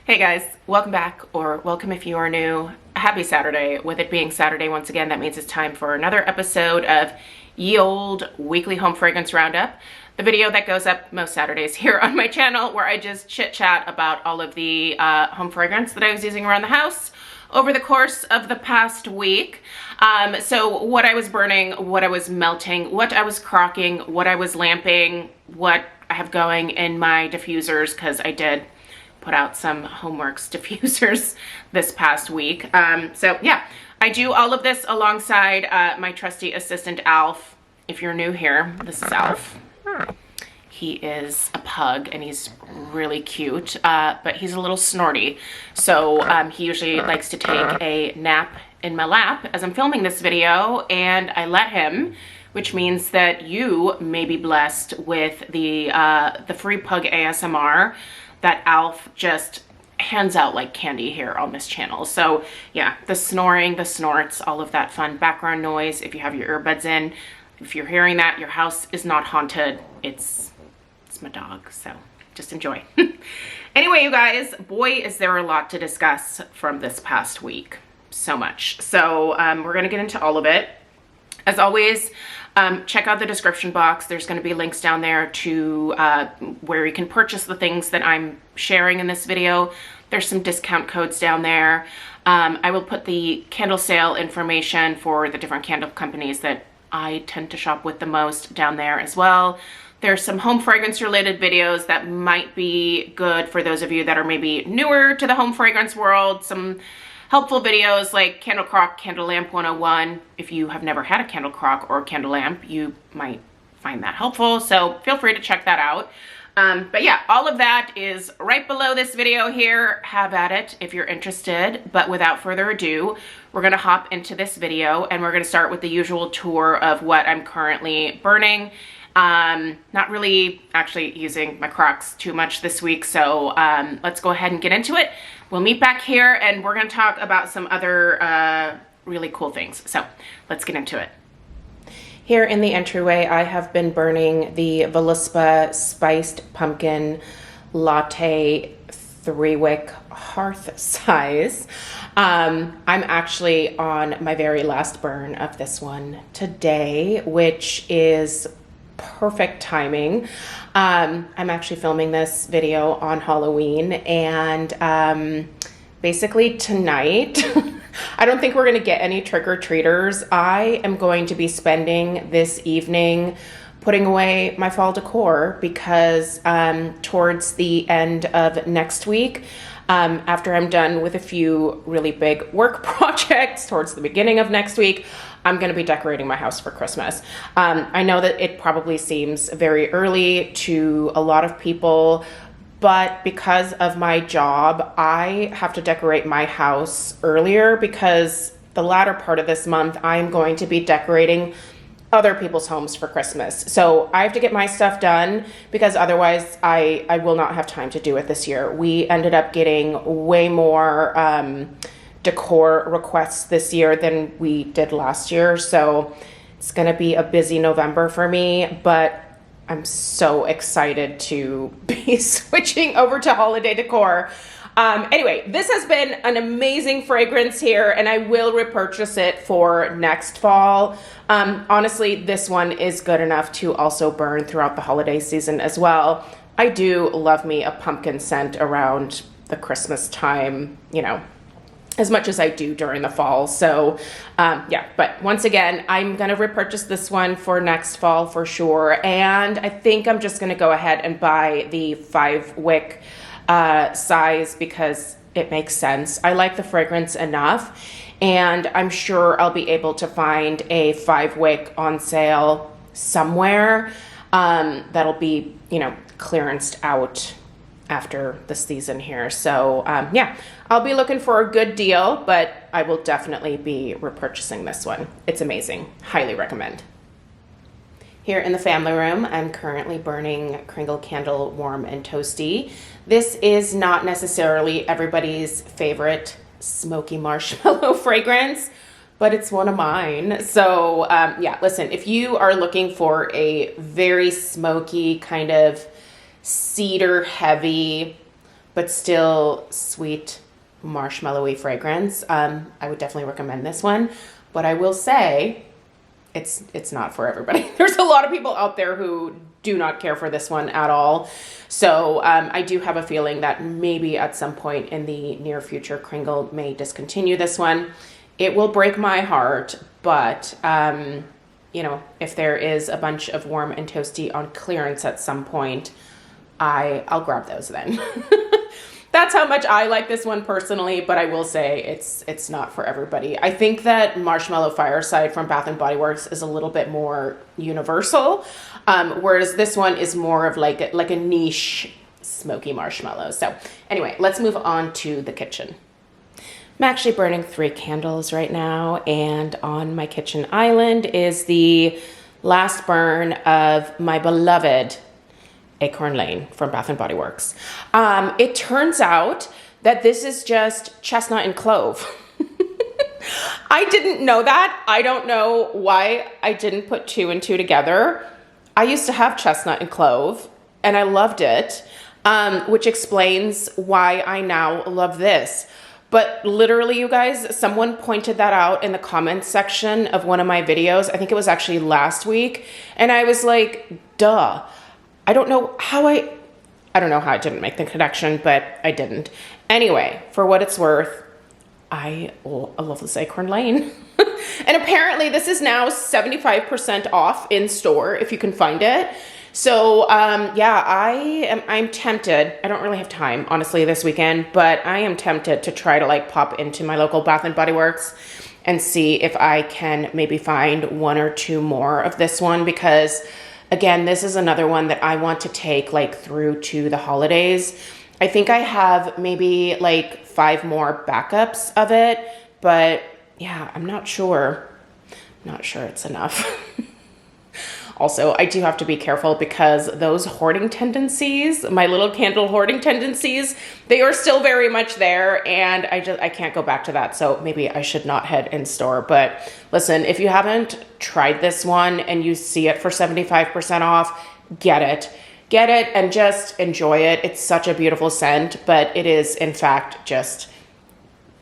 Hey guys, welcome back, or welcome if you are new. Happy Saturday. With it being Saturday once again, that means it's time for another episode of Ye Olde Weekly Home Fragrance Roundup, the video that goes up most Saturdays here on my channel, where I just chit chat about all of the home fragrance that I was using around the house over the course of the past week. So what I was burning, what I was melting, what I was crocking, what I was lamping, what I have going in my diffusers, because I did put out some HomeWorx diffusers this past week. So yeah, I do all of this alongside my trusty assistant, Alf. If you're new here, this is Alf. He is a pug and he's really cute, but he's a little snorty. So he usually likes to take a nap in my lap as I'm filming this video, and I let him, which means that you may be blessed with the free pug ASMR that Alf just hands out like candy here on this channel. So yeah, the snoring, the snorts, all of that fun background noise. If you have your earbuds in, if you're hearing that, your house is not haunted. It's my dog, so just enjoy. Anyway, you guys, boy, is there a lot to discuss from this past week. So much. So we're gonna get into all of it. As always, check out the description box. There's going to be links down there to where you can purchase the things that I'm sharing in this video. There's some discount codes down there. I will put the candle sale information for the different candle companies that I tend to shop with the most down there as well. There's some home fragrance related videos that might be good for those of you that are maybe newer to the home fragrance world. Some helpful videos like Candle Crock, Candle Lamp 101. If you have never had a candle crock or a candle lamp, you might find that helpful. So feel free to check that out. But yeah, all of that is right below this video here. Have at it if you're interested. But without further ado, we're gonna hop into this video and we're gonna start with the usual tour of what I'm currently burning. Not really actually using my Crocs too much this week, so let's go ahead and get into it. We'll meet back here and we're gonna talk about some other really cool things. So let's get into it. Here in the entryway, I have been burning the Velispa Spiced Pumpkin Latte 3-wick hearth size. I'm actually on my very last burn of this one today, which is perfect timing. I'm actually filming this video on Halloween, and basically tonight, I don't think we're gonna get any trick-or-treaters. I am going to be spending this evening putting away my fall decor because towards the end of next week, after I'm done with a few really big work projects towards the beginning of next week, I'm going to be decorating my house for Christmas. I know that it probably seems very early to a lot of people, but because of my job, I have to decorate my house earlier because the latter part of this month, I'm going to be decorating other people's homes for Christmas. So I have to get my stuff done because otherwise I will not have time to do it this year. We ended up getting way more decor requests this year than we did last year. So it's gonna be a busy November for me, but I'm so excited to be switching over to holiday decor. Anyway, this has been an amazing fragrance here, and I will repurchase it for next fall. Honestly, this one is good enough to also burn throughout the holiday season as well. I do love me a pumpkin scent around the Christmas time, you know, as much as I do during the fall. So yeah, but once again, I'm gonna repurchase this one for next fall for sure. And I think I'm just gonna go ahead and buy the 5-wick size because it makes sense. I like the fragrance enough, and I'm sure I'll be able to find a 5-wick on sale somewhere that'll be, you know, clearanced out after the season here. So yeah, I'll be looking for a good deal, but I will definitely be repurchasing this one. It's amazing. Highly recommend. Here in the family room, I'm currently burning Kringle Candle Warm and Toasty. This is not necessarily everybody's favorite smoky marshmallow fragrance, but it's one of mine. So yeah, listen, if you are looking for a very smoky kind of cedar heavy but still sweet, marshmallowy fragrance. I would definitely recommend this one, but I will say it's not for everybody. There's a lot of people out there who do not care for this one at all. So I do have a feeling that maybe at some point in the near future, Kringle may discontinue this one. It will break my heart, but you know, if there is a bunch of warm and toasty on clearance at some point, I'll grab those then. That's how much I like this one personally, but I will say it's not for everybody. I think that Marshmallow Fireside from Bath & Body Works is a little bit more universal, whereas this one is more of like a niche smoky marshmallow. So anyway, let's move on to the kitchen. I'm actually burning 3 candles right now, and on my kitchen island is the last burn of my beloved Acorn Lane from Bath & Body Works. It turns out that this is just chestnut and clove. I didn't know that. I don't know why I didn't put 2 and 2 together. I used to have chestnut and clove and I loved it, which explains why I now love this. But literally, you guys, someone pointed that out in the comments section of one of my videos. I think it was actually last week. And I was like, duh. I don't know how I didn't make the connection, but I didn't. Anyway, for what it's worth, I love this Acorn Lane. And apparently this is now 75% off in store if you can find it. So yeah, I'm tempted. I don't really have time, honestly, this weekend, but I am tempted to try to like pop into my local Bath & Body Works and see if I can maybe find 1 or 2 more of this one, because again, this is another one that I want to take like through to the holidays. I think I have maybe like 5 more backups of it, but yeah, I'm not sure. Not sure it's enough. Also, I do have to be careful because those hoarding tendencies, my little candle hoarding tendencies, they are still very much there, and I can't go back to that. So maybe I should not head in store. But listen, if you haven't tried this one and you see it for 75% off, get it. Get it and just enjoy it. It's such a beautiful scent, but it is in fact just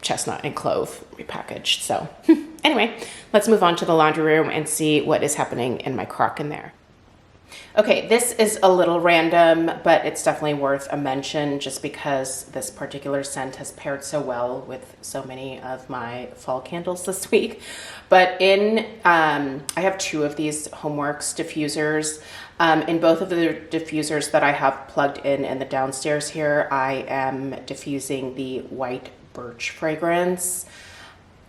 chestnut and clove repackaged. So anyway, let's move on to the laundry room and see what is happening in my crock in there. Okay, this is a little random, but it's definitely worth a mention just because this particular scent has paired so well with so many of my fall candles this week. But I have 2 of these HomeWorx diffusers. In both of the diffusers that I have plugged in the downstairs here, I am diffusing the white birch fragrance.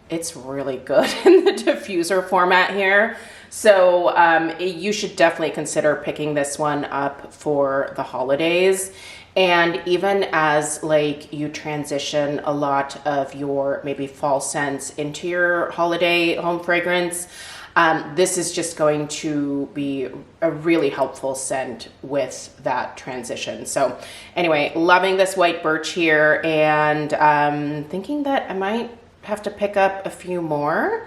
It's really good in the diffuser format here. So you should definitely consider picking this one up for the holidays. And even as like you transition a lot of your maybe fall scents into your holiday home fragrance, this is just going to be a really helpful scent with that transition. So anyway, loving this white birch here, and thinking that I might have to pick up a few more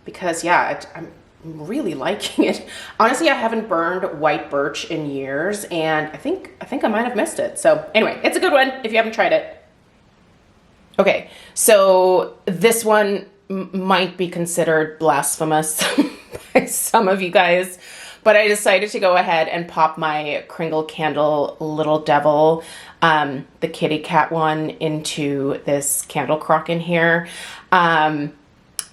because yeah, I'm really liking it. Honestly, I haven't burned white birch in years, and I think I might have missed it. So anyway, it's a good one if you haven't tried it. Okay, so this one might be considered blasphemous by some of you guys, but I decided to go ahead and pop my Kringle candle Little Devil, the kitty cat one, into this candle crock in here. I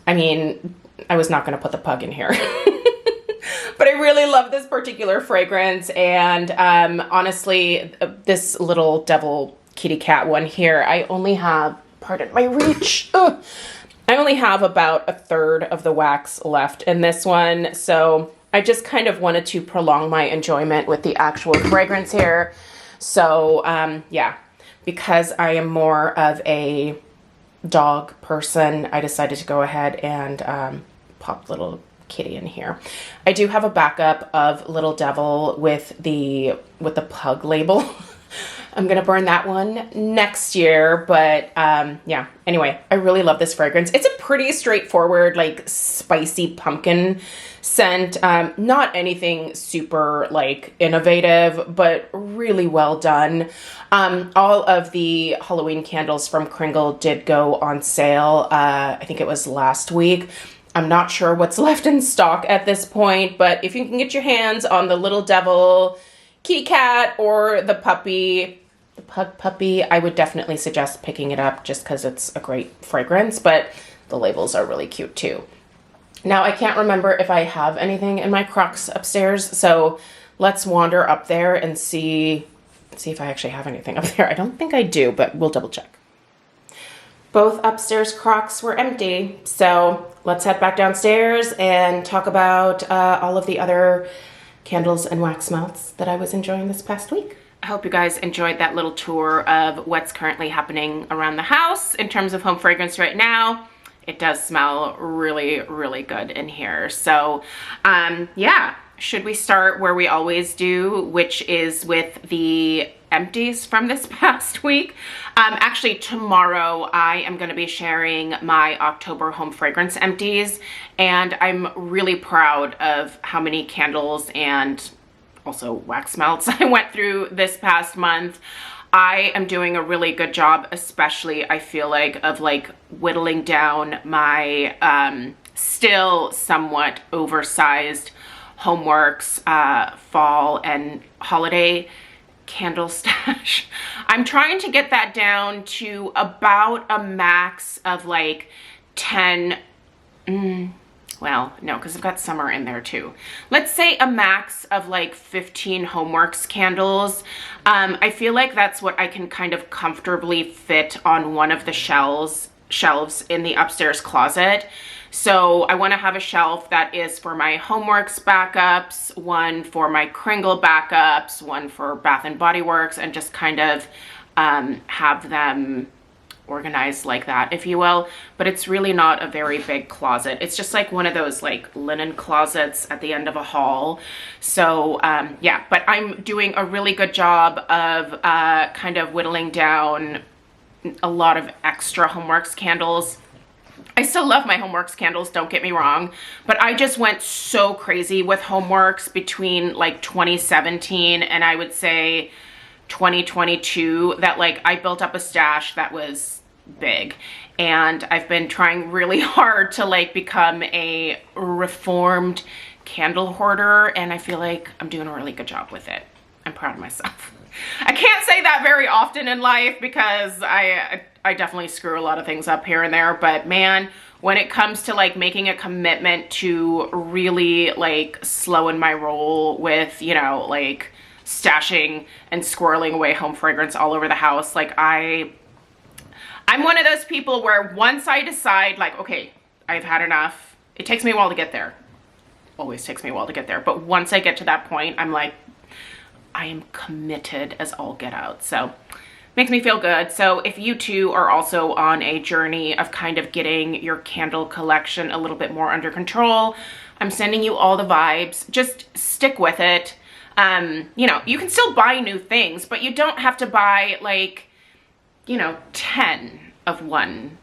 mean, I was not going to put the pug in here, but I really love this particular fragrance. And honestly, this Little Devil kitty cat one here, I only have, pardon my reach, I only have about 1/3 of the wax left in this one. So I just kind of wanted to prolong my enjoyment with the actual fragrance here. So yeah, because I am more of a dog person, I decided to go ahead and pop little kitty in here. I do have a backup of Little Devil with the pug label. I'm gonna burn that one next year, but yeah, anyway, I really love this fragrance. It's a pretty straightforward, like spicy pumpkin scent. Not anything super like innovative, but really well done. All of the Halloween candles from Kringle did go on sale. I think it was last week. I'm not sure what's left in stock at this point, but if you can get your hands on the Little Devil, kitty cat, or the puppy, the pug puppy, I would definitely suggest picking it up just because it's a great fragrance, but the labels are really cute too. Now, I can't remember if I have anything in my Crocs upstairs, so let's wander up there and see if I actually have anything up there. I don't think I do, but we'll double check. Both upstairs Crocs were empty, so let's head back downstairs and talk about all of the other candles and wax melts that I was enjoying this past week. I hope you guys enjoyed that little tour of what's currently happening around the house in terms of home fragrance right now. It does smell really, really good in here. So yeah, should we start where we always do, which is with the empties from this past week? Actually, tomorrow I am going to be sharing my October home fragrance empties, and I'm really proud of how many candles and also wax melts I went through this past month. I am doing a really good job, especially I feel like, of like whittling down my still somewhat oversized HomeWorx fall and holiday candle stash. I'm trying to get that down to about a max of like 10, well, no, because I've got summer in there too. Let's say a max of like 15 HomeWorx candles. I feel like that's what I can kind of comfortably fit on one of the shelves in the upstairs closet. So I want to have a shelf that is for my HomeWorx backups, one for my Kringle backups, one for Bath and Body Works, and just kind of have them organized like that, if you will. But it's really not a very big closet. It's just like one of those like linen closets at the end of a hall. So yeah, but I'm doing a really good job of kind of whittling down a lot of extra HomeWorx candles. I still love my HomeWorx candles, don't get me wrong, but I just went so crazy with HomeWorx between like 2017 and I would say 2022 that like I built up a stash that was big, and I've been trying really hard to like become a reformed candle hoarder, and I feel like I'm doing a really good job with it. I'm proud of myself. I can't say that very often in life because I definitely screw a lot of things up here and there, but man, when it comes to like making a commitment to really like slowing my roll with, you know, like stashing and squirreling away home fragrance all over the house, like I'm one of those people where once I decide like, okay, I've had enough, it takes me a while to get there. Always takes me a while to get there, but once I get to that point, I'm like, I am committed as all get out. So makes me feel good. So if you too are also on a journey of kind of getting your candle collection a little bit more under control, I'm sending you all the vibes. Just stick with it. You know, you can still buy new things, but you don't have to buy like, you know, 10 of one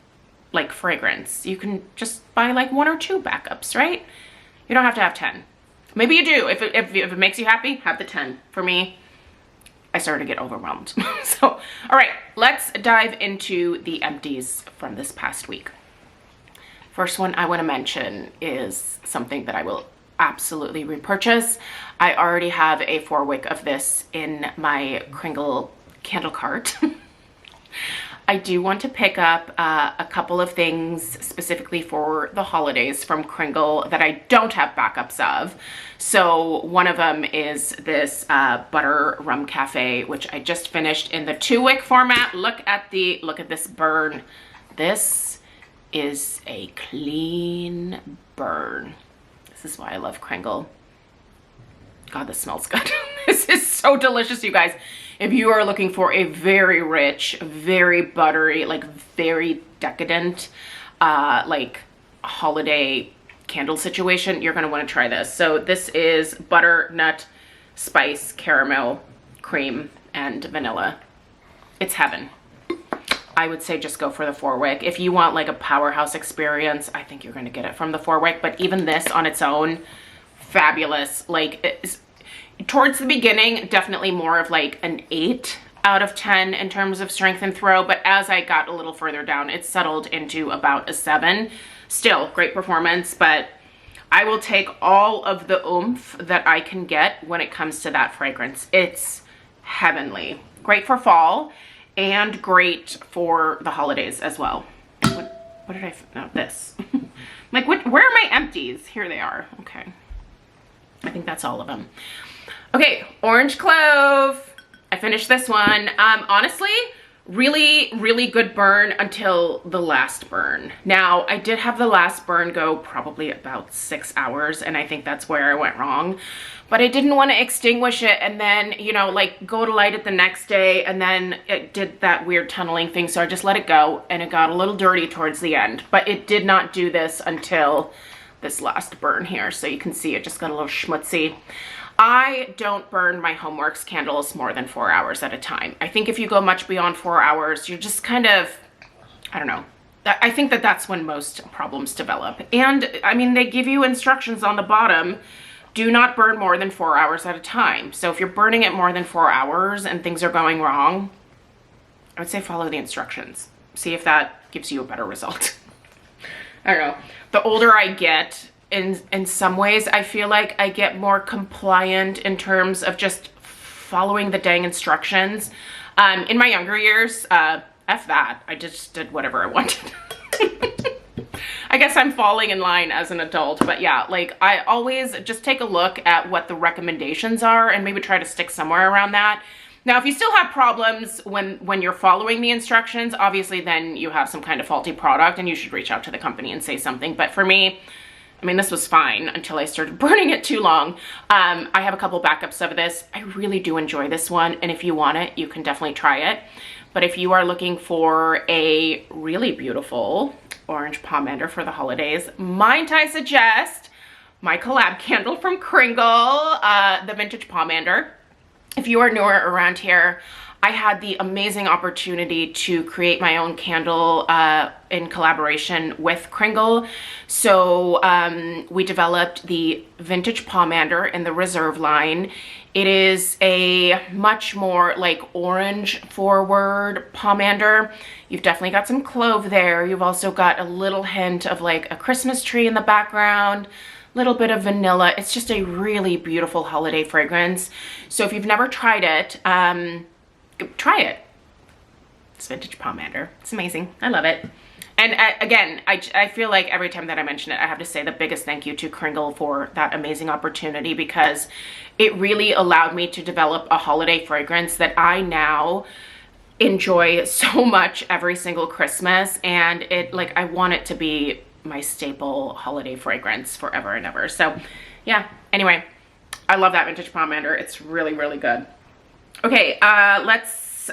like fragrance. You can just buy like 1 or 2 backups, right? You don't have to have 10. Maybe you do. If it makes you happy, have the 10. For me, I started to get overwhelmed. So, all right, let's dive into the empties from this past week. First one I want to mention is something that I will absolutely repurchase. I already have a 4-wick of this in my Kringle candle cart. I do want to pick up a couple of things specifically for the holidays from Kringle that I don't have backups of. So one of them is this butter rum cafe, which I just finished in the 2-wick format. Look at this burn. This is a clean burn. This is why I love Kringle. God, this smells good. This is so delicious, you guys. If you are looking for a very rich, very buttery, like very decadent, like holiday candle situation, you're gonna wanna try this. So this is butter, nut, spice, caramel, cream, and vanilla. it's heaven. I would say just go for the 4-wick. If you want like a powerhouse experience, I think you're gonna get it from the 4-wick, but even this on its own, fabulous. Like, towards the beginning, definitely more of like an 8 out of 10 in terms of strength and throw, but as I got a little further down, it settled into about a 7. Still, great performance, but I will take all of the oomph that I can get when it comes to that fragrance. It's heavenly. Great for fall and great for the holidays as well. What did I, no, this. Like, where are my empties? Here they are, okay. I think that's all of them. Okay, orange clove. I finished this one. Honestly, really good burn until the last burn. Now, I did have the last burn go probably about 6 hours, and I think that's where I went wrong. But I didn't want to extinguish it and then, you know, like go to light it the next day, and then it did that weird tunneling thing, so I just let it go, and it got a little dirty towards the end. But it did not do this until this last burn here, so you can see it just got a little schmutzy. I don't burn my HomeWorx candles more than 4 hours at a time. I think if you go much beyond 4 hours, you're just kind of, I don't know. I think that that's when most problems develop. And I mean, they give you instructions on the bottom. Do not burn more than 4 hours at a time. So if you're burning it more than 4 hours and things are going wrong, I would say follow the instructions. See if that gives you a better result. I don't know. The older I get, in some ways, I feel like I get more compliant in terms of just following the dang instructions. In my younger years, F that. I just did whatever I wanted. I guess I'm falling in line as an adult, but yeah, like I always just take a look at what the recommendations are and maybe try to stick somewhere around that. Now, if you still have problems when you're following the instructions, obviously then you have some kind of faulty product and you should reach out to the company and say something. But for me, I mean, this was fine until I started burning it too long. I have a couple backups of this. I really do enjoy this one, and if you want it, you can definitely try it. But if you are looking for a really beautiful orange pomander for the holidays, might I suggest my collab candle from Kringle, the vintage pomander. If you are newer around here, I had the amazing opportunity to create my own candle in collaboration with Kringle. So we developed the vintage pomander in the Reserve line. It is a much more like orange forward pomander. You've definitely got some clove there. You've also got a little hint of like a Christmas tree in the background, little bit of vanilla. It's just a really beautiful holiday fragrance. So if you've never tried it, try it. It's vintage pomander. It's amazing. I love it. And again, I feel like every time that I mention it, I have to say the biggest thank you to Kringle for that amazing opportunity, because it really allowed me to develop a holiday fragrance that I now enjoy so much every single Christmas. And it, like, I want it to be my staple holiday fragrance forever and ever. So yeah, anyway, I love that vintage pomander. It's really good. Okay, let's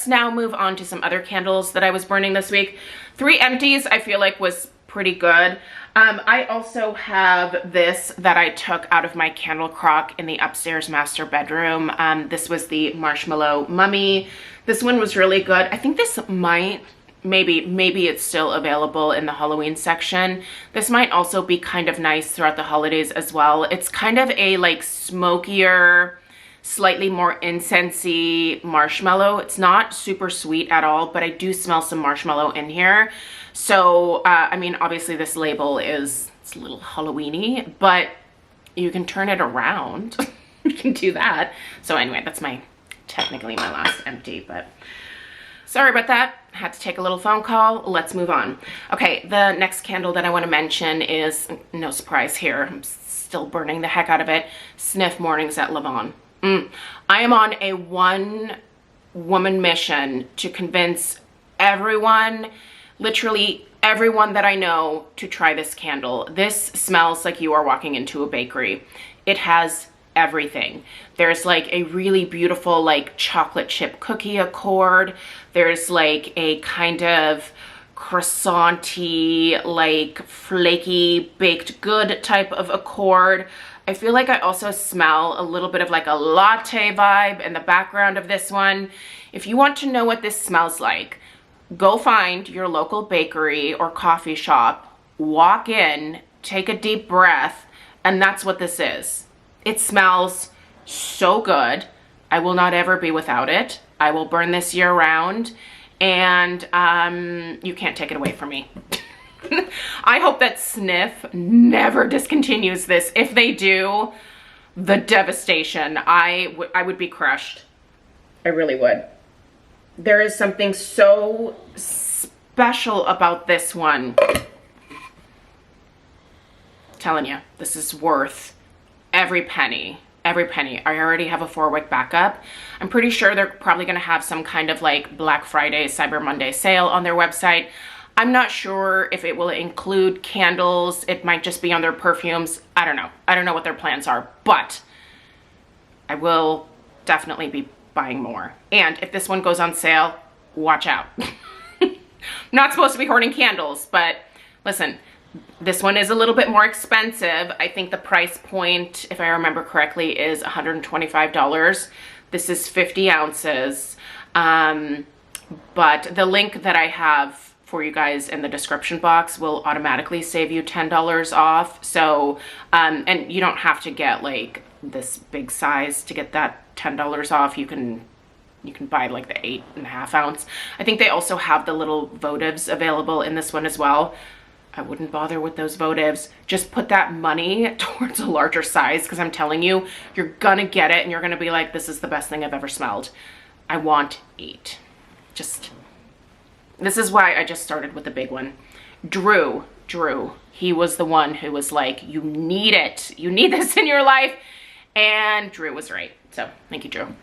now move on to some other candles that I was burning this week. 3 Empties I feel like was pretty good. I also have this that I took out of my candle crock in the upstairs master bedroom. This was the Marshmallow Mummy. This one was really good. I think this might, maybe it's still available in the Halloween section. This might also be kind of nice throughout the holidays as well. It's kind of a like smokier, slightly more incensey marshmallow. It's not super sweet at all, but I do smell some marshmallow in here. So, I mean, obviously this label it's a little Halloween-y, but you can turn it around. You can do that. So anyway, that's technically my last empty, but sorry about that. I had to take a little phone call. Let's move on. Okay, the next candle that I want to mention is, no surprise here, I'm still burning the heck out of it, Sniff Mornings at Lavon. I am on a one-woman mission to convince everyone, literally everyone that I know, to try this candle. This smells like you are walking into a bakery. It has everything. There's like a really beautiful like chocolate chip cookie accord. There's like a kind of croissant-y, like flaky baked good type of accord. I feel like I also smell a little bit of like a latte vibe in the background of this one. If you want to know what this smells like, go find your local bakery or coffee shop, walk in, take a deep breath, and that's what this is. It smells so good. I will not ever be without it. I will burn this year round, and you can't take it away from me. I hope that Sniff never discontinues this. If they do, the devastation. I would be crushed. I really would. There is something so special about this one. I'm telling you, this is worth every penny. Every penny. I already have a 4-week backup. I'm pretty sure they're probably going to have some kind of like Black Friday, Cyber Monday sale on their website. I'm not sure if it will include candles. It might just be on their perfumes. I don't know. I don't know what their plans are, but I will definitely be buying more. And if this one goes on sale, watch out. I'm not supposed to be hoarding candles, but listen, this one is a little bit more expensive. I think the price point, if I remember correctly, is $125. This is 50 ounces. But the link that I have for you guys in the description box will automatically save you $10 off. So, and you don't have to get like this big size to get that $10 off. You can buy like the 8.5 ounce. I think they also have the little votives available in this one as well. I wouldn't bother with those votives. Just put that money towards a larger size, because I'm telling you, you're gonna get it and you're gonna be like, this is the best thing I've ever smelled. I want 8. This is why I just started with the big one. Drew, he was the one who was like, you need it. You need this in your life. And Drew was right. So thank you, Drew.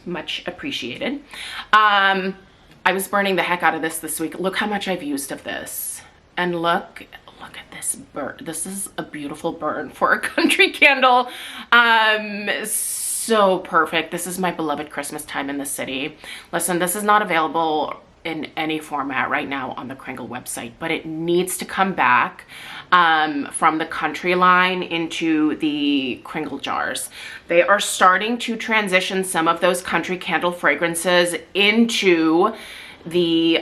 Much appreciated. I was burning the heck out of this week. Look how much I've used of this. And look at this burn. This is a beautiful burn for a country candle. So perfect. This is my beloved Christmas time in the city. Listen, this is not available in any format right now on the Kringle website, but it needs to come back from the country line into the Kringle jars. They are starting to transition some of those country candle fragrances into the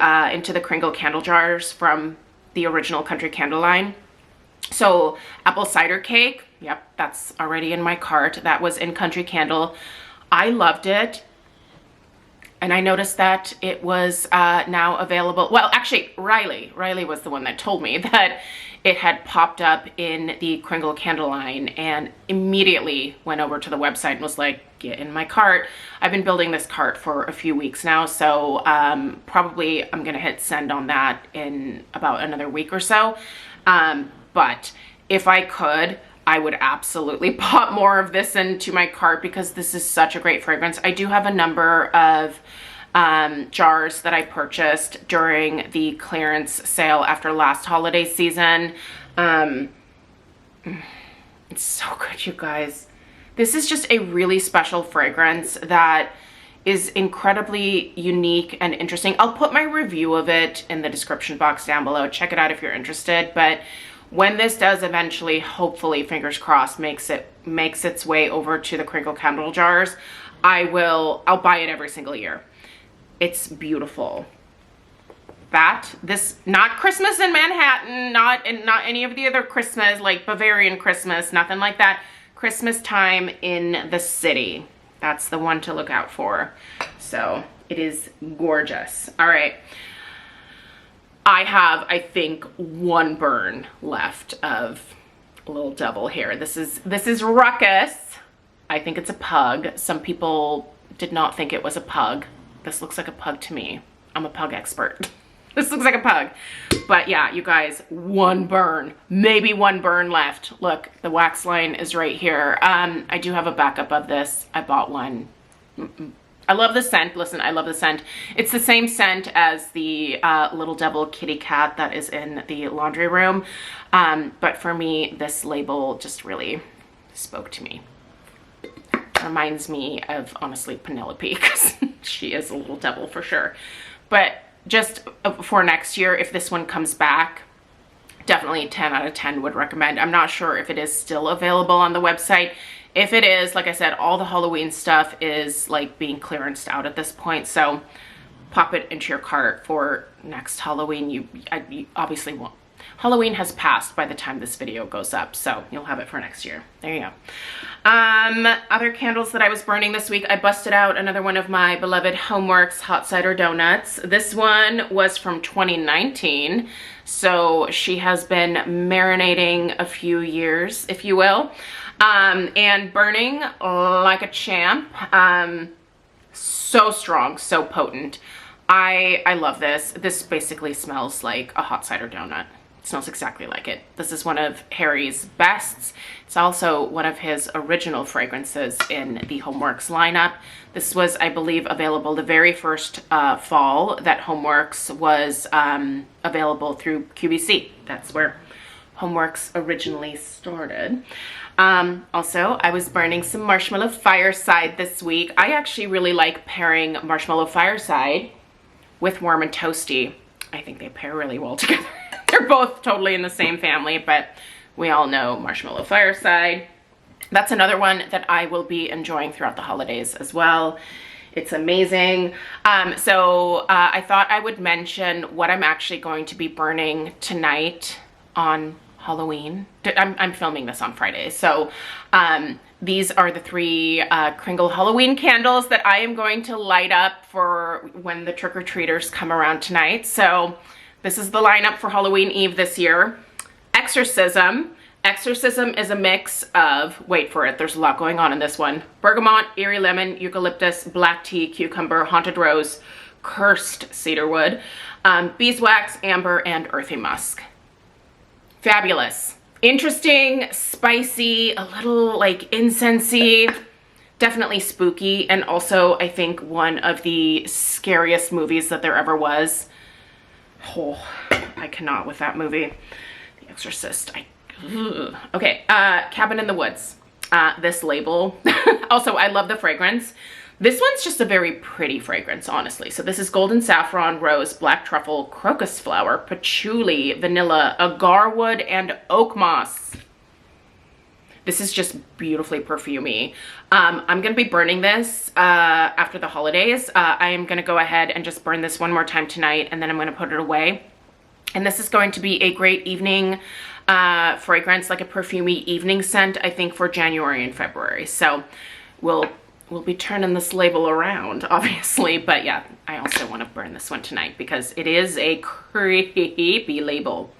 Kringle candle jars from the original country candle line. So apple cider cake, yep, that's already in my cart. That was in country candle. I loved it. And I noticed that it was now available. Well, actually, Riley was the one that told me that it had popped up in the Kringle candle line, and immediately went over to the website and was like, get in my cart. I've been building this cart for a few weeks now, so probably I'm gonna hit send on that in about another week or so. But if I could, I would absolutely pop more of this into my cart, because this is such a great fragrance. I do have a number of jars that I purchased during the clearance sale after last holiday season. It's so good, you guys. This is just a really special fragrance that is incredibly unique and interesting. I'll put my review of it in the description box down below. Check it out if you're interested. But when this does eventually, hopefully, fingers crossed, makes its way over to the Kringle candle jars, I'll buy it every single year. It's beautiful. Not Christmas in Manhattan, not any of the other Christmas, like Bavarian Christmas, nothing like that. Christmas time in the city. That's the one to look out for. So it is gorgeous. All right. I have, I think, one burn left of Little Devil here. This is Ruckus. I think it's a pug. Some people did not think it was a pug. This looks like a pug to me. I'm a pug expert. This looks like a pug. But yeah, you guys, one burn, maybe one burn left. Look, the wax line is right here. I do have a backup of this. I bought one. I love the scent. Listen, I love the scent. It's the same scent as the Little Devil kitty cat that is in the laundry room. But for me, this label just really spoke to me. Reminds me of, honestly, Penelope, because she is a little devil for sure. But just for next year, if this one comes back, Definitely 10 out of 10 would recommend. I'm not sure if it is still available on the website. If it is, like I said, all the Halloween stuff is like being clearanced out at this point. So pop it into your cart for next Halloween. You obviously won't. Halloween has passed by the time this video goes up, so you'll have it for next year. There you go. Other candles that I was burning this week, I busted out another one of my beloved HomeWorx hot cider donuts. This one was from 2019, so she has been marinating a few years, if you will, and burning like a champ. So strong, so potent. I love this. This basically smells like a hot cider donut. It smells exactly like it. This is one of Harry's bests. It's also one of his original fragrances in the HomeWorx lineup. This was, I believe, available the very first fall that HomeWorx was available through QVC. That's where HomeWorx originally started. Also, I was burning some Marshmallow Fireside this week. I actually really like pairing Marshmallow Fireside with Warm and Toasty. I think they pair really well together. They're both totally in the same family, but we all know Marshmallow Fireside. That's another one that I will be enjoying throughout the holidays as well. It's amazing. So I thought I would mention what I'm actually going to be burning tonight on Halloween. I'm filming this on Friday. So these are the 3 Kringle Halloween candles that I am going to light up for when the trick-or-treaters come around tonight. So this is the lineup for Halloween Eve this year. Exorcism. Exorcism is a mix of, wait for it, there's a lot going on in this one. Bergamot, Eerie Lemon, Eucalyptus, Black Tea, Cucumber, Haunted Rose, Cursed Cedarwood, Beeswax, Amber, and Earthy Musk. Fabulous. Interesting, spicy, a little like incensey, definitely spooky, and also I think one of the scariest movies that there ever was. Oh, I cannot with that movie. The Exorcist. Okay, Cabin in the Woods. This label. Also, I love the fragrance. This one's just a very pretty fragrance, honestly. So this is golden saffron, rose, black truffle, crocus flower, patchouli, vanilla, agarwood, and oak moss. This is just beautifully perfumey. I'm gonna be burning this after the holidays. I am gonna go ahead and just burn this one more time tonight, and then I'm gonna put it away. And this is going to be a great evening fragrance, like a perfumey evening scent, I think, for January and February. So we'll be turning this label around, obviously, but yeah, I also want to burn this one tonight because it is a creepy label.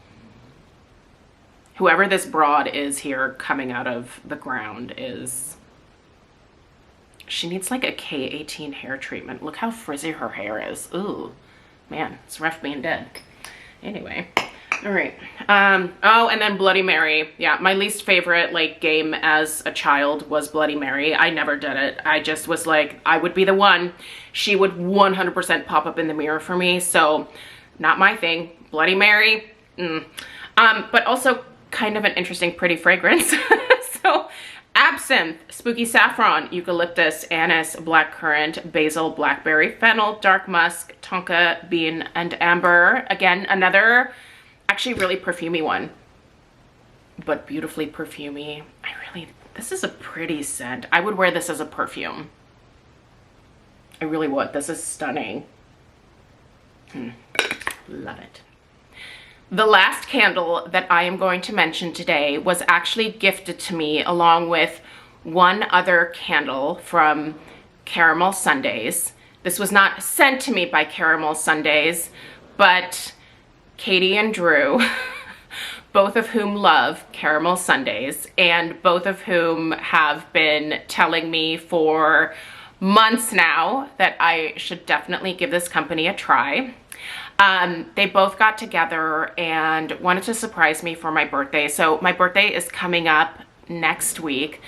Whoever this broad is here coming out of the ground is, she needs like a K18 hair treatment. Look how frizzy her hair is. Ooh, man, it's rough being dead. Anyway, all right. Oh, and then Bloody Mary. Yeah, my least favorite like game as a child was Bloody Mary. I never did it. I just was like, I would be the one. She would 100% pop up in the mirror for me. So not my thing. Bloody Mary. But also kind of an interesting, pretty fragrance. So absinthe, spooky saffron, eucalyptus, anise, blackcurrant, basil, blackberry, fennel, dark musk, tonka, bean, and amber. Again, another actually really perfumey one, but beautifully perfumey. This is a pretty scent. I would wear this as a perfume. I really would. This is stunning. Love it. The last candle that I am going to mention today was actually gifted to me along with one other candle from Caramel Sundays. This was not sent to me by Caramel Sundays, but Katie and Drew, both of whom love Caramel Sundays, and both of whom have been telling me for months now that I should definitely give this company a try. They both got together and wanted to surprise me for my birthday. So my birthday is coming up next week.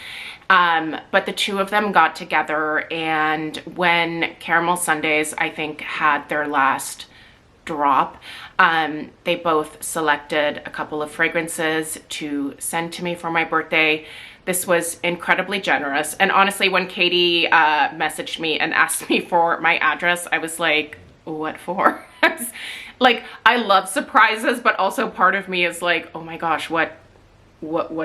But the two of them got together, and when Caramel Sundays, I think, had their last drop, they both selected a couple of fragrances to send to me for my birthday. This was incredibly generous. And honestly, when Katie messaged me and asked me for my address, I was like, what for? Like, I love surprises, but also part of me is like, oh my gosh, what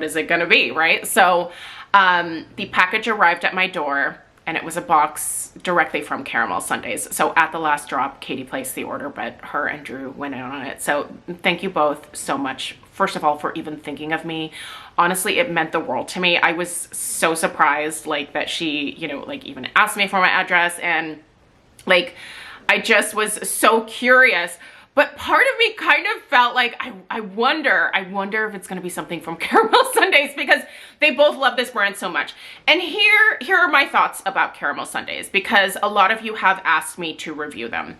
is it gonna be, right? So the package arrived at my door, and it was a box directly from Caramel Sundays. So at the last drop, Katie placed the order, but her and Drew went in on it. So thank you both so much, first of all, for even thinking of me. Honestly, it meant the world to me. I was so surprised, like, that she, you know, like, even asked me for my address, and like, I just was so curious. But part of me kind of felt like, I wonder if it's gonna be something from Caramel Sundays, because they both love this brand so much. And here are my thoughts about Caramel Sundays, because a lot of you have asked me to review them.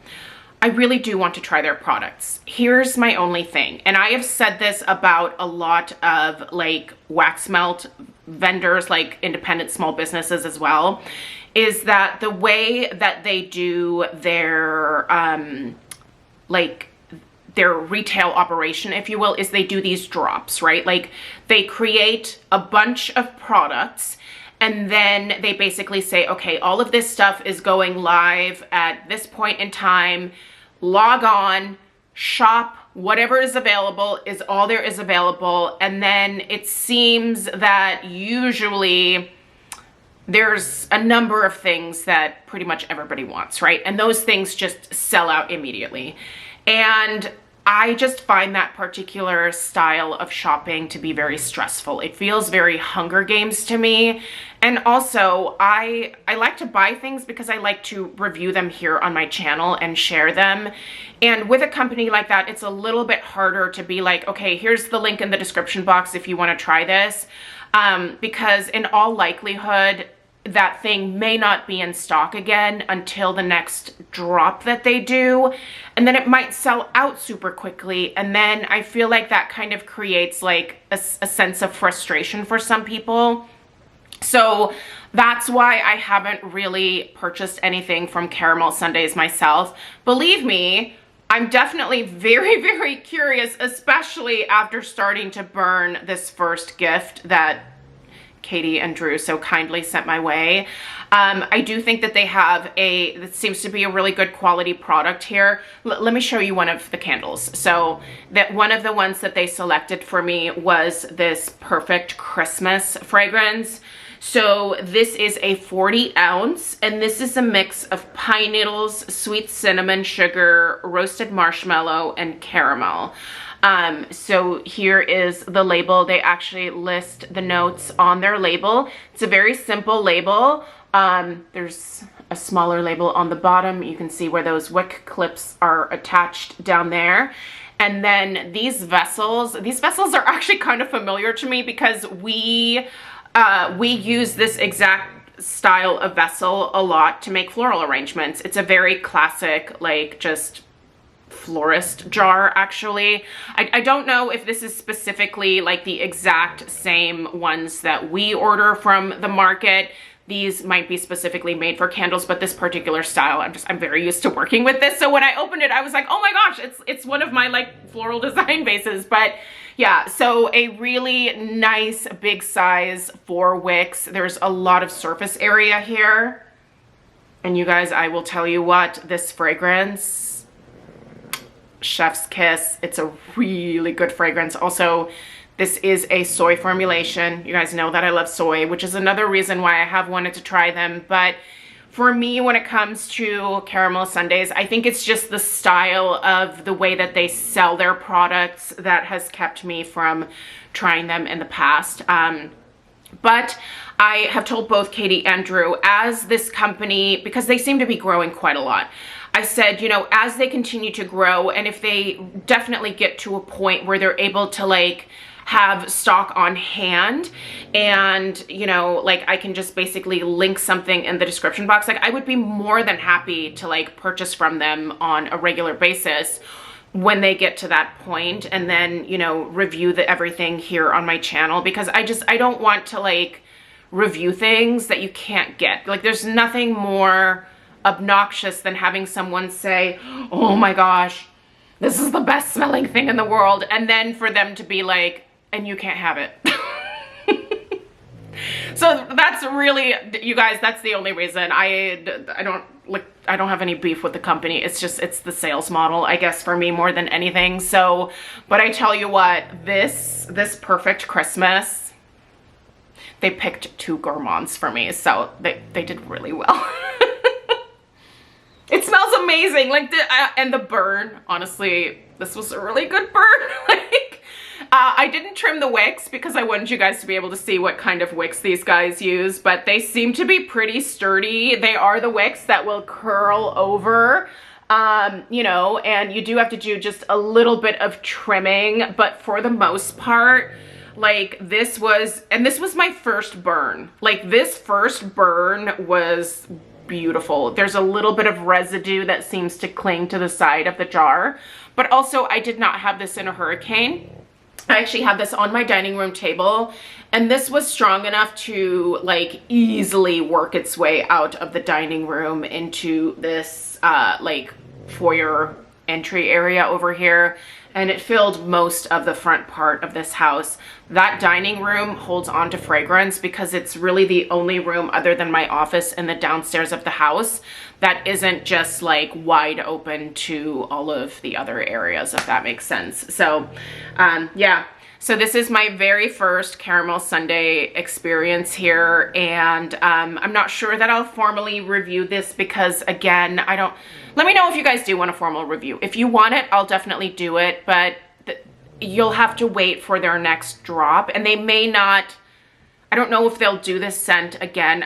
I really do want to try their products. Here's my only thing, and I have said this about a lot of like wax melt vendors, like independent small businesses as well, is that the way that they do their like their retail operation, if you will, is they do these drops, right? Like, they create a bunch of products, and then they basically say, okay, all of this stuff is going live at this point in time. Log on, shop, whatever is available is all there is available. And then it seems that usually there's a number of things that pretty much everybody wants, right? And those things just sell out immediately. And I just find that particular style of shopping to be very stressful. It feels very Hunger Games to me. And also, I like to buy things because I like to review them here on my channel and share them. And with a company like that, it's a little bit harder to be like, okay, here's the link in the description box if you want to try this. Because in all likelihood, that thing may not be in stock again until the next drop that they do, and then it might sell out super quickly. And then I feel like that kind of creates like a sense of frustration for some people. So that's why I haven't really purchased anything from Caramel Sundays myself. Believe me, I'm definitely very, very curious, especially after starting to burn this first gift that Katie and Drew so kindly sent my way. I do think that they have that seems to be a really good quality product here. Let me show you one of the candles. So that one of the ones that they selected for me was this Perfect Christmas fragrance. So this is a 40 ounce, and this is a mix of pine needles, sweet cinnamon, sugar, roasted marshmallow, and caramel. So here is the label. They actually list the notes on their label. It's a very simple label. There's a smaller label on the bottom. You can see where those wick clips are attached down there. And then these vessels are actually kind of familiar to me because we use this exact style of vessel a lot to make floral arrangements. It's a very classic, like, just florist jar, actually. I don't know if this is specifically like the exact same ones that we order from the market. These might be specifically made for candles, but this particular style, I'm very used to working with this. So when I opened it, I was like, oh my gosh, it's one of my like floral design bases. But yeah, so a really nice big size for wicks. There's a lot of surface area here. And you guys, I will tell you what, this fragrance, chef's kiss. It's a really good fragrance. Also, this is a soy formulation. You guys know that I love soy, which is another reason why I have wanted to try them. But for me, when it comes to Caramel Sundays, I think it's just the style of the way that they sell their products that has kept me from trying them in the past. But I have told both Katie and Drew, as this company, because they seem to be growing quite a lot, I said, you know, as they continue to grow, and if they definitely get to a point where they're able to like have stock on hand, and you know, like I can just basically link something in the description box, like I would be more than happy to like purchase from them on a regular basis when they get to that point, and then, you know, review everything here on my channel, because I don't want to like review things that you can't get. Like, there's nothing more obnoxious than having someone say, oh my gosh, this is the best smelling thing in the world, and then for them to be like, and you can't have it. So that's really, you guys, that's the only reason. I don't have any beef with the company. It's just, it's the sales model, I guess, for me more than anything. So, but I tell you what, this perfect Christmas, they picked two gourmands for me. So they did really well. It smells amazing. Like and the burn, honestly, this was a really good burn. Like, I didn't trim the wicks because I wanted you guys to be able to see what kind of wicks these guys use, but they seem to be pretty sturdy. They are the wicks that will curl over, you know, and you do have to do just a little bit of trimming, but for the most part, like this was my first burn. Like this first burn was beautiful. There's a little bit of residue that seems to cling to the side of the jar, but also I did not have this in a hurricane. I actually had this on my dining room table, and this was strong enough to like easily work its way out of the dining room into this like foyer entry area over here, and it filled most of the front part of this house. That dining room holds on to fragrance because it's really the only room other than my office and the downstairs of the house that isn't just like wide open to all of the other areas, if that makes sense. So yeah, so this is my very first caramel sundae experience here, and I'm not sure that I'll formally review this because, again, let me know if you guys do want a formal review. If you want it, I'll definitely do it, but you'll have to wait for their next drop, and they may not, I don't know if they'll do this scent again.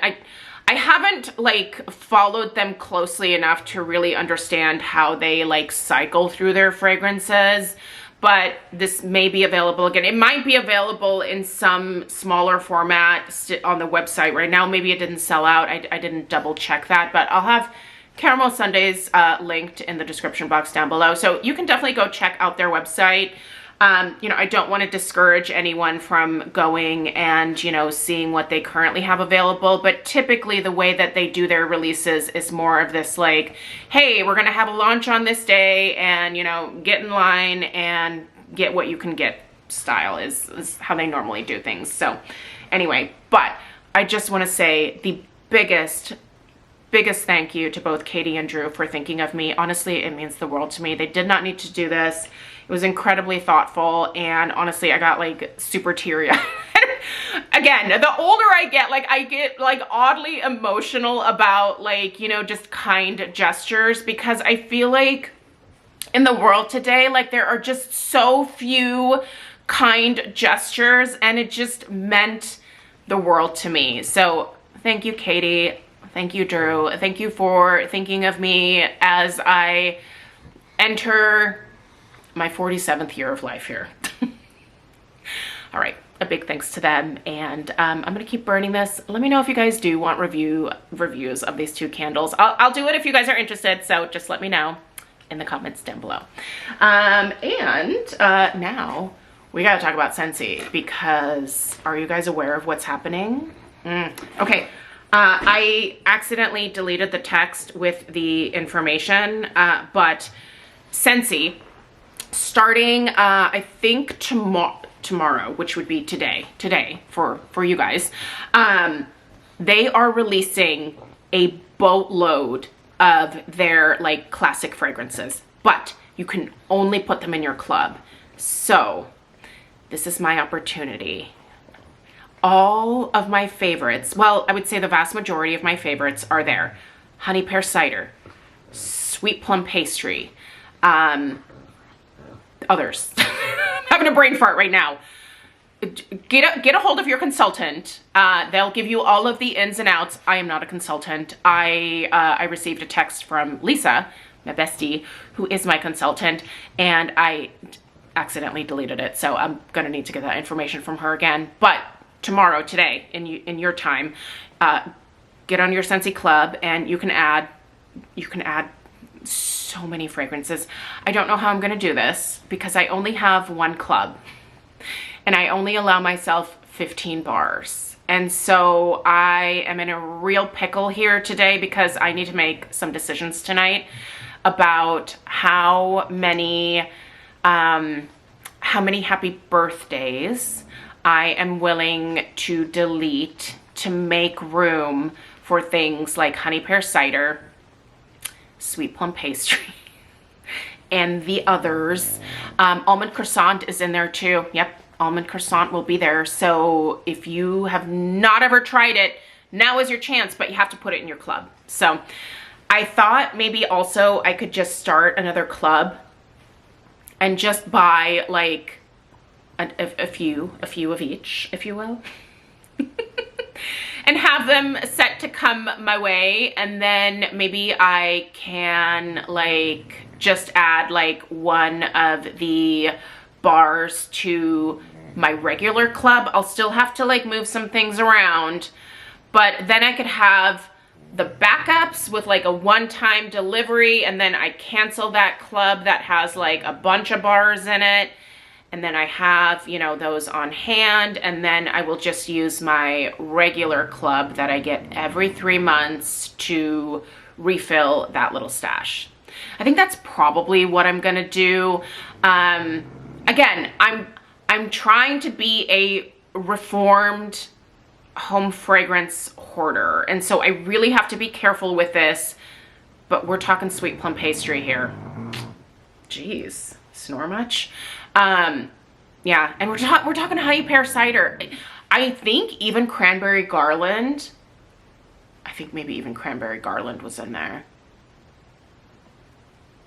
I haven't like followed them closely enough to really understand how they like cycle through their fragrances, but this may be available again. It might be available in some smaller format on the website right now. Maybe it didn't sell out. I didn't double check that, but I'll have caramel sundaes linked in the description box down below. So you can definitely go check out their website. You know, I don't want to discourage anyone from going and, you know, seeing what they currently have available, but typically the way that they do their releases is more of this like, hey, we're going to have a launch on this day and, you know, get in line and get what you can get style is how they normally do things. So anyway, but I just want to say the biggest thank you to both Katie and Drew for thinking of me. Honestly, it means the world to me. They did not need to do this. It was incredibly thoughtful, and honestly, I got like super teary-eyed. Again, the older I get like oddly emotional about like, you know, just kind gestures, because I feel like in the world today, like there are just so few kind gestures, and it just meant the world to me. So thank you, Katie. Thank you, Drew. Thank you for thinking of me as I enter my 47th year of life here. All right, a big thanks to them, and I'm gonna keep burning this. Let me know if you guys do want reviews of these two candles. I'll do it if you guys are interested, so just let me know in the comments down below. And now we gotta talk about Scentsy, because are you guys aware of what's happening? Okay. I accidentally deleted the text with the information, but Scentsy, starting I think tomorrow, which would be today for you guys, they are releasing a boatload of their like classic fragrances, but you can only put them in your club. So this is my opportunity. All of my favorites, well, I would say the vast majority of my favorites are there. Honey pear cider, sweet plum pastry, others. I'm having a brain fart right now. Get a hold of your consultant. They'll give you all of the ins and outs. I am not a consultant. I received a text from Lisa, my bestie, who is my consultant, and I accidentally deleted it. So I'm gonna need to get that information from her again. But tomorrow, today, in your time, get on your Scentsy club, and you can add so many fragrances. I don't know how I'm gonna do this because I only have one club and I only allow myself 15 bars. And so I am in a real pickle here today because I need to make some decisions tonight about how many happy birthdays I am willing to delete to make room for things like honey pear cider, sweet plum pastry, and the others. Almond croissant is in there too. Yep, almond croissant will be there. So if you have not ever tried it, now is your chance, but you have to put it in your club. So I thought maybe also I could just start another club and just buy like a few of each, if you will. And have them set to come my way, and then maybe I can like just add like one of the bars to my regular club. I'll still have to like move some things around, but then I could have the backups with like a one-time delivery, and then I cancel that club that has like a bunch of bars in it, and then I have, you know, those on hand, and then I will just use my regular club that I get every 3 months to refill that little stash. I think that's probably what I'm gonna do. Again, I'm trying to be a reformed home fragrance hoarder, and so I really have to be careful with this, but we're talking sweet plum pastry here. Jeez, snore much? Yeah, and we're talking honey pear cider. I think even cranberry garland. I think maybe even cranberry garland was in there.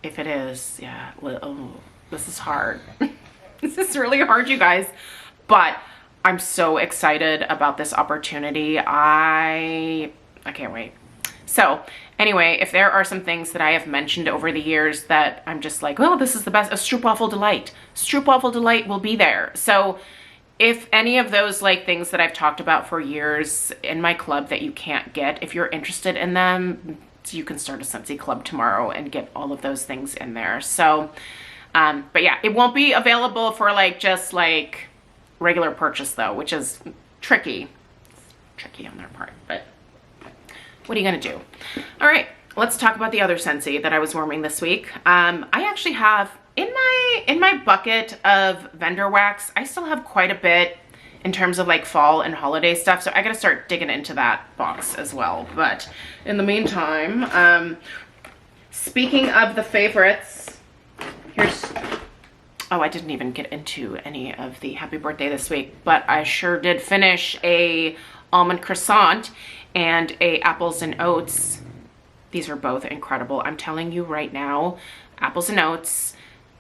If it is, yeah. Oh, this is hard. This is really hard, you guys. But I'm so excited about this opportunity. I can't wait. So anyway, if there are some things that I have mentioned over the years that I'm just like, well, this is the best, a stroopwafel delight. Stroopwafel delight will be there. So if any of those like things that I've talked about for years in my club that you can't get, if you're interested in them, you can start a Scentsy club tomorrow and get all of those things in there. So, but yeah, it won't be available for like just like regular purchase though, which is tricky. Tricky on their part, but what are you gonna do? All right, let's talk about the other Scentsy that I was warming this week. I actually have in my bucket of vendor wax, I still have quite a bit in terms of like fall and holiday stuff. So I gotta start digging into that box as well. But in the meantime, speaking of the favorites, here's, oh, I didn't even get into any of the happy birthday this week, but I sure did finish a almond croissant and a apples and oats. These are both incredible. I'm telling you right now, apples and oats,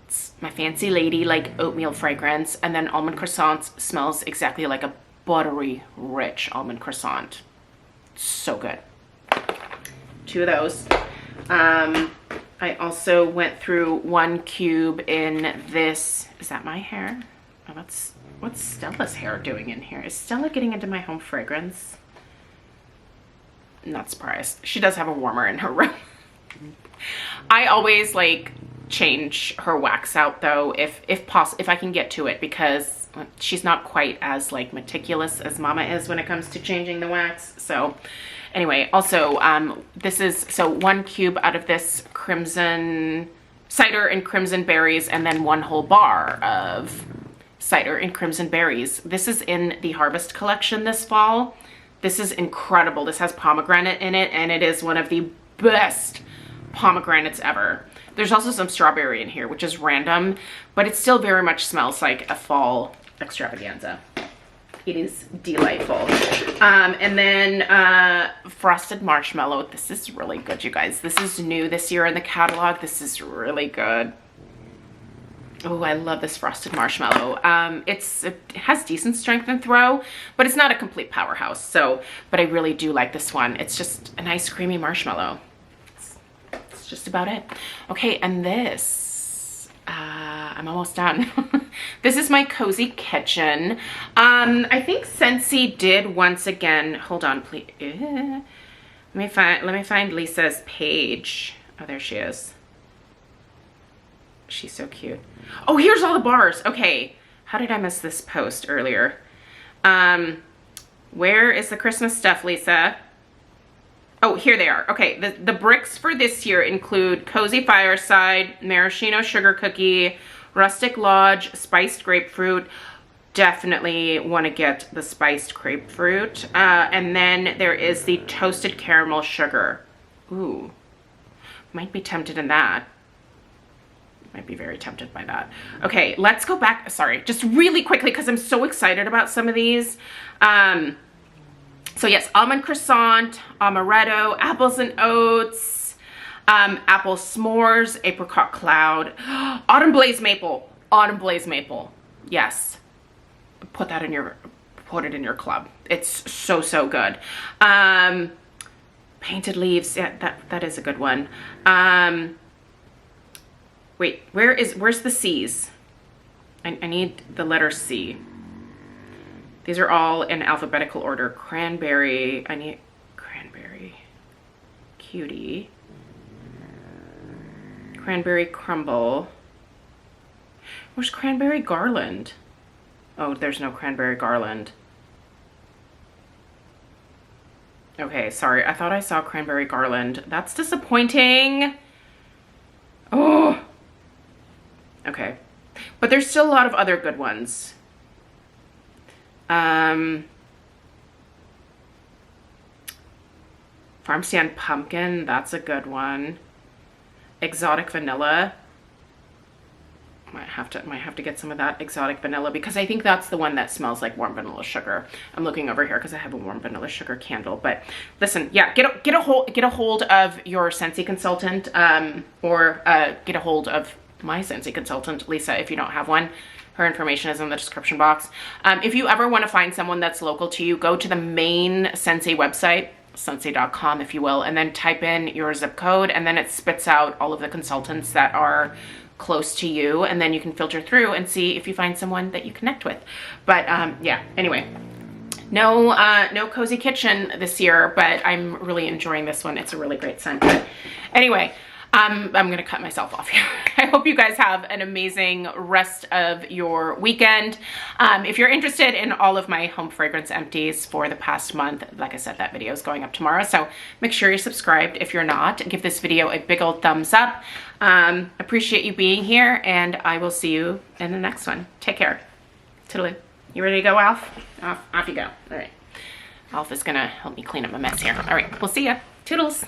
it's my fancy lady like oatmeal fragrance, and then almond croissants smells exactly like a buttery rich almond croissant. So good. 2 of those. I also went through 1 cube in this. Is that my hair? Oh, what's Stella's hair doing in here? Is Stella getting into my home fragrance? Not surprised. She does have a warmer in her room. I always like change her wax out though, if I can get to it, because she's not quite as like meticulous as Mama is when it comes to changing the wax. So anyway, also this is, so 1 cube out of this crimson cider and crimson berries, and then 1 whole bar of cider and crimson berries. This is in the Harvest collection this fall. This is incredible. This has pomegranate in it, and it is one of the best pomegranates ever. There's also some strawberry in here, which is random, but it still very much smells like a fall extravaganza. It is delightful. And then frosted marshmallow. This is really good, you guys. This is new this year in the catalog. This is really good. Oh, I love this frosted marshmallow. It has decent strength and throw, but it's not a complete powerhouse. So, but I really do like this one. It's just a nice creamy marshmallow. It's just about it. Okay, and this, I'm almost done. This is my Cozy Kitchen. I think Scentsy did once again, hold on, please. Let me find Lisa's page. Oh, there she is. She's so cute. Oh, here's all the bars. Okay, how did I miss this post earlier? Where is the Christmas stuff, Lisa? Oh, here they are. Okay, the bricks for this year include Cozy Fireside, Maraschino Sugar Cookie, Rustic Lodge, Spiced Grapefruit, definitely want to get the spiced grapefruit. And then there is the toasted caramel sugar. Ooh, might be tempted in that. Might be very tempted by that. Okay, let's go back. Sorry, just really quickly because I'm so excited about some of these. So yes, almond croissant, amaretto, apples and oats, apple s'mores, apricot cloud, autumn blaze maple, autumn blaze maple. Yes, put it in your club. It's so, so good. Painted leaves, yeah, that is a good one. Wait, where's the C's? I need the letter C. These are all in alphabetical order. Cranberry, I need cranberry, cutie, cranberry crumble. Where's cranberry garland? Oh, there's no cranberry garland. Okay, sorry, I thought I saw cranberry garland. That's disappointing. Oh, okay. But there's still a lot of other good ones. Farm stand pumpkin, that's a good one. Exotic vanilla. Might have to get some of that exotic vanilla because I think that's the one that smells like warm vanilla sugar. I'm looking over here because I have a warm vanilla sugar candle. But listen, yeah, get a hold of your Scentsy consultant, or get a hold of my Scentsy consultant, Lisa, if you don't have one. Her information is in the description box. If you ever want to find someone that's local to you, go to the main Scentsy website, Scentsy.com if you will, and then type in your zip code, and then it spits out all of the consultants that are close to you, and then you can filter through and see if you find someone that you connect with. But yeah, anyway, no cozy kitchen this year, but I'm really enjoying this one. It's a really great scent. But anyway, I'm gonna cut myself off here. I hope you guys have an amazing rest of your weekend. If you're interested in all of my home fragrance empties for the past month, like I said, that video is going up tomorrow, so make sure you're subscribed. If you're not, give this video a big old thumbs up. Appreciate you being here, and I will see you in the next one. Take care. Toodaloo. You ready to go, Alf? Off you go. All right. Alf is gonna help me clean up my mess here. All right, we'll see ya. Toodles.